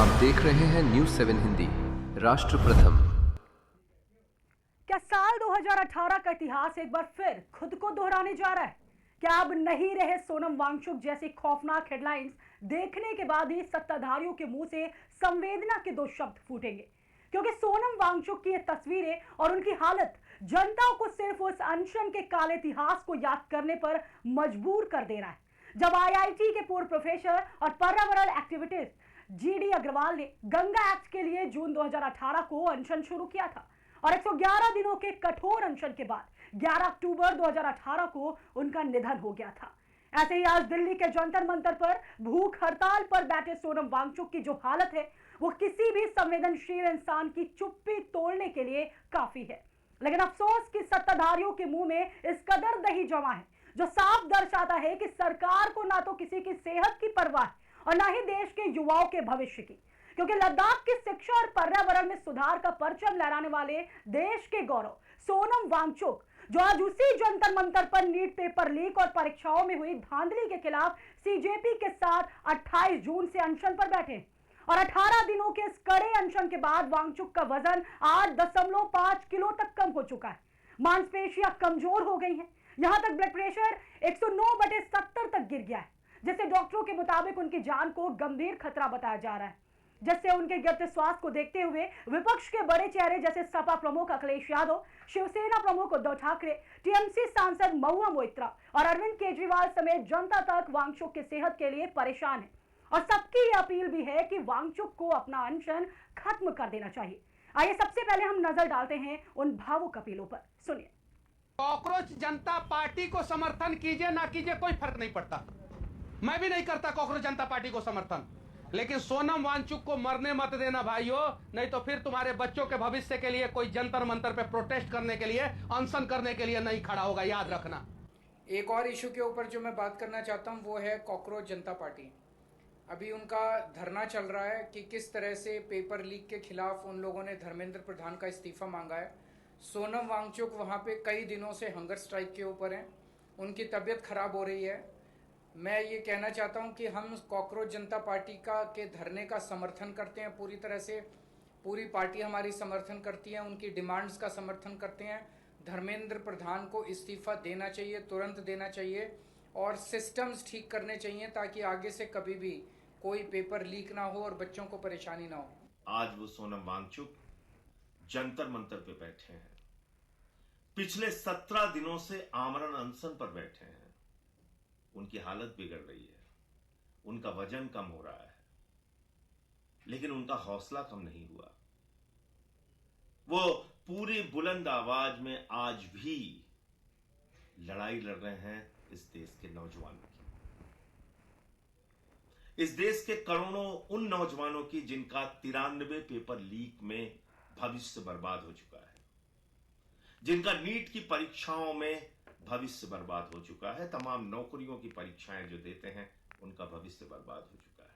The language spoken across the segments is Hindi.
आप देख रहे हैं न्यूज़ 7 हिंदी, राष्ट्र प्रथम। क्या साल 2018 का इतिहास एक बार फिर खुद को दोहराने जा रहा है? क्या अब नहीं रहे सोनम वांगचुक जैसी खौफनाक हेडलाइंस देखने के बाद ही सत्ताधारियों के मुंह से संवेदना के दो शब्द फूटेंगे? क्योंकि सोनम वांगचुक की ये तस्वीरें और उनकी हालत जनता को सिर्फ उस अनशन के काले इतिहास को याद करने पर मजबूर कर दे रहा है जब आईआईटी के पूर्व प्रोफेसर और पर्यावरण एक्टिविस्ट जीडी अग्रवाल ने गंगा एक्ट के लिए जून 2018 को अनशन शुरू किया था और 111 दिनों के कठोर अनशन के बाद 11 अक्टूबर 2018 को उनका निधन हो गया था। ऐसे ही आज दिल्ली के जंतर मंतर पर भूख हड़ताल पर बैठे सोनम वांगचुक की जो हालत है वो किसी भी संवेदनशील इंसान की चुप्पी तोड़ने के लिए काफी है। लेकिन अफसोस कि सत्ताधारियों के मुंह में इस कदर दही जमा है जो साफ दर्शाता है कि सरकार को ना तो किसी की सेहत की परवाह और ना ही देश के युवाओं के भविष्य की, क्योंकि लद्दाख की शिक्षा और पर्यावरण में सुधार का परचम लहराने वाले देश के गौरव सोनम वांगचुक जो आज उसी जंतर मंतर पर नीट पेपर लीक और परीक्षाओं में हुई धांधली के खिलाफ सीजेपी के साथ 28 जून से अनशन पर बैठे और 18 दिनों के इस कड़े अनशन के बाद वांगचुक का वजन 8.5 किलो तक कम हो चुका है। मांसपेशियां कमजोर हो गई हैं, यहां तक ब्लड प्रेशर 109/70 तक गिर गया है, जिससे डॉक्टरों के मुताबिक उनकी जान को गंभीर खतरा बताया जा रहा है। जिससे उनके गिरते स्वास्थ्य को देखते हुए विपक्ष के बड़े चेहरे जैसे सपा प्रमुख अखिलेश यादव, शिवसेना प्रमुख उद्धव ठाकरे, टीएमसी सांसद महुआ मोइत्रा और अरविंद केजरीवाल समेत जनता तक वांगचुक की सेहत के लिए परेशान है और सबकी ये अपील भी है कि वांगचुक को अपना अनशन खत्म कर देना चाहिए। आइए सबसे पहले हम नजर डालते हैं उन भावुक अपीलों पर, सुनिए। कॉकरोच जनता पार्टी को समर्थन कीजिए ना कीजिए कोई फर्क नहीं पड़ता, मैं भी नहीं करता कॉकरोच जनता पार्टी को समर्थन, लेकिन सोनम वांगचुक को मरने मत देना भाइयों, नहीं तो फिर तुम्हारे बच्चों के भविष्य के लिए कोई जंतर मंतर पे प्रोटेस्ट करने के लिए, अनशन करने के लिए नहीं खड़ा होगा, याद रखना। एक और इशू के ऊपर जो मैं बात करना चाहता हूं वो है कॉकरोच जनता पार्टी। अभी उनका धरना चल रहा है कि किस तरह से पेपर लीक के खिलाफ उन लोगों ने धर्मेंद्र प्रधान का इस्तीफा मांगा है। सोनम वांगचुक वहां पे कई दिनों से हंगर स्ट्राइक के ऊपर हैं, उनकी तबीयत खराब हो रही है। मैं ये कहना चाहता हूं कि हम कॉकरोच जनता पार्टी के धरने का समर्थन करते हैं पूरी तरह से, पूरी पार्टी हमारी समर्थन करती है, उनकी डिमांड्स का समर्थन करते हैं। धर्मेंद्र प्रधान को इस्तीफा देना चाहिए, तुरंत देना चाहिए और सिस्टम्स ठीक करने चाहिए ताकि आगे से कभी भी कोई पेपर लीक ना हो और बच्चों को परेशानी ना हो। आज वो सोनम वांगचुक जंतर मंतर पे बैठे हैं, पिछले 17 दिनों से आमरण अनशन पर बैठे हैं। उनकी हालत बिगड़ रही है, उनका वजन कम हो रहा है, लेकिन उनका हौसला कम नहीं हुआ। वो पूरी बुलंद आवाज में आज भी लड़ाई लड़ रहे हैं इस देश के नौजवानों की, इस देश के करोड़ों उन नौजवानों की जिनका 93 पेपर लीक में भविष्य बर्बाद हो चुका है, जिनका नीट की परीक्षाओं में भविष्य बर्बाद हो चुका है, तमाम नौकरियों की परीक्षाएं जो देते हैं उनका भविष्य बर्बाद हो चुका है।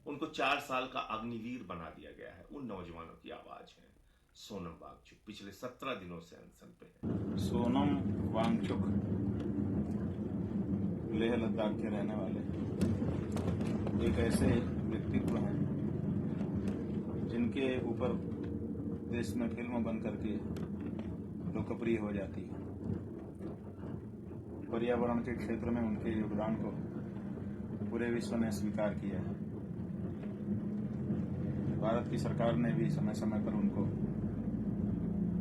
उनको 4 साल का अग्निवीर बना दिया गया है। उन नौजवानों की आवाज है सोनम वांगचुक, पिछले 17 दिनों से अनशन पे है। सोनम वांगचुक लेह लद्दाख के रहने वाले एक ऐसे व्यक्तित्व हैं जिनके ऊपर देश में फिल्म बन करके लोकप्रिय हो जाती है। पर्यावरण के क्षेत्र में उनके योगदान को पूरे विश्व ने स्वीकार किया है। भारत की सरकार ने भी समय समय पर उनको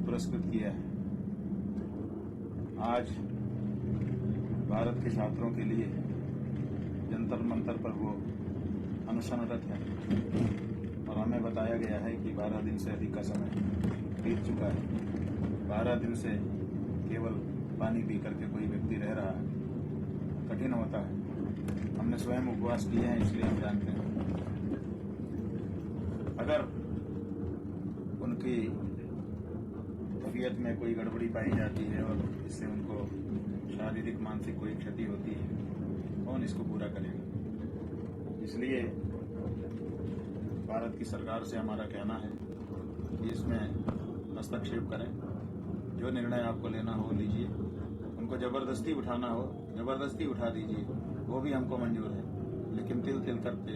पुरस्कृत किया है। आज भारत के छात्रों के लिए जंतर मंतर पर वो अनशनरत है और हमें बताया गया है कि 12 दिन से अधिक का समय बीत चुका है। 12 दिन से केवल पानी पी करके कोई व्यक्ति रह रहा है, कठिन होता है। हमने स्वयं उपवास किए हैं, इसलिए हम जानते हैं। अगर उनकी तबीयत में कोई गड़बड़ी पाई जाती है और इससे उनको शारीरिक मानसिक कोई क्षति होती है, कौन इसको पूरा करेगा? इसलिए भारत की सरकार से हमारा कहना है कि इसमें हस्तक्षेप करें, जो निर्णय आपको लेना हो लीजिए, उनको जबरदस्ती उठाना हो जबरदस्ती उठा दीजिए, वो भी हमको मंजूर है, लेकिन तिल तिल करते।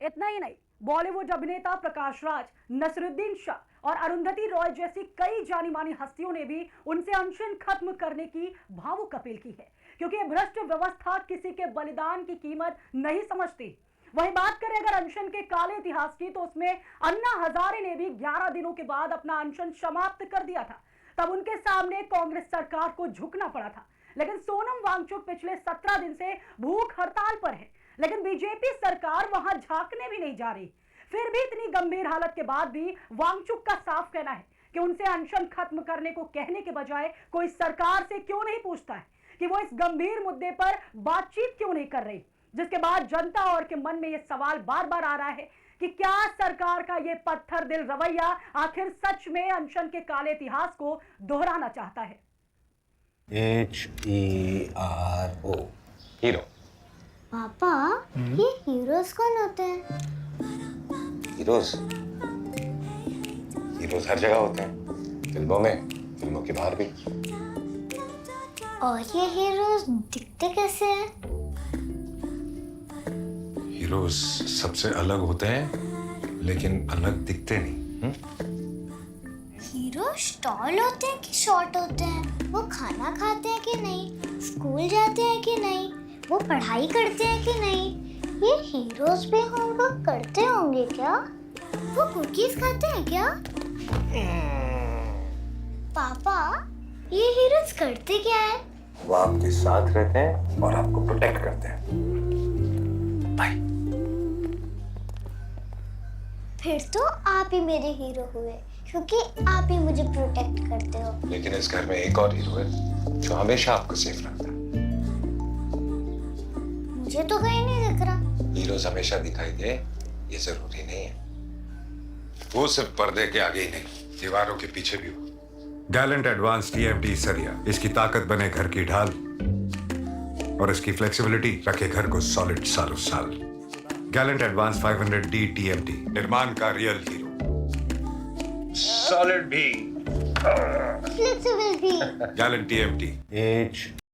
इतना ही नहीं, बॉलीवुड अभिनेता प्रकाश राज, नसरुद्दीन शाह और अरुंधति रॉय जैसी कई जानी मानी हस्तियों ने भी उनसे अनशन खत्म करने की भावुक अपील की है, क्योंकि ये भ्रष्ट व्यवस्था किसी के बलिदान की कीमत नहीं समझती। वहीं बात करें अगर अनशन के काले इतिहास की, तो उसमें अन्ना हजारे ने भी 11 दिनों के बाद अपना अनशन समाप्त कर दिया था। तब उनके सामने कांग्रेस सरकार को झुकना पड़ा था। लेकिन सोनम वांगचुक पिछले 17 दिन से भूख हड़ताल पर है, लेकिन बीजेपी सरकार वहां झांकने भी नहीं जा रही। फिर भी इतनी गंभीर हालत के बाद भी वांगचुक का साफ कहना है कि उनसे अनशन खत्म करने को कहने के बजाय कोई सरकार से क्यों नहीं पूछता है कि वो इस गंभीर मुद्दे पर बातचीत क्यों नहीं कर रही। जिसके बाद जनता और के मन में यह सवाल बार बार आ रहा है कि क्या सरकार का ये पत्थर दिल रवैया आखिर सच में अनशन के काले इतिहास को दोहराना चाहता है। HERO hero. पापा, ये हीरोज कौन होते हैं? हीरोज हर जगह होते हैं, फिल्मों में, फिल्मों के बाहर भी। और ये हीरोज दिखते कैसे हैं? हीरोज सबसे अलग होते हैं, लेकिन अलग दिखते नहीं। हीरो टॉल होते हैं कि शॉर्ट होते हैं? वो खाना खाते हैं कि नहीं? स्कूल जाते हैं कि नहीं? वो पढ़ाई करते हैं कि नहीं? ये हीरोज भी होमवर्क करते होंगे क्या? वो कुकीज खाते हैं क्या? पापा, ये हीरोज करते क्या है? वो आपके साथ रहते हैं और आपको प्रोटेक्ट करते हैं। बाय। फिर तो आप ही मेरे हीरो हुए, क्योंकि आप ही मुझे प्रोटेक्ट करते हो। लेकिन इस घर में एक और हीरो है जो हमेशा आपको सेफ रखता है। मुझे तो कहीं नहीं दिख रहा। हीरोज हमेशा दिखाई दे ये जरूरी नहीं है। वो सिर्फ पर्दे के आगे ही नहीं, दीवारों के पीछे भी हो। गैलेंट एडवांस TMT सरिया, इसकी ताकत बने घर की ढाल और इसकी फ्लेक्सिबिलिटी रखे घर को सॉलिड सालों साल। गैलेंट एडवांस 500D TMT, निर्माण का रियल हीरो। सॉलिड भी, फ्लेक्सिबल भी। Gallant TMT।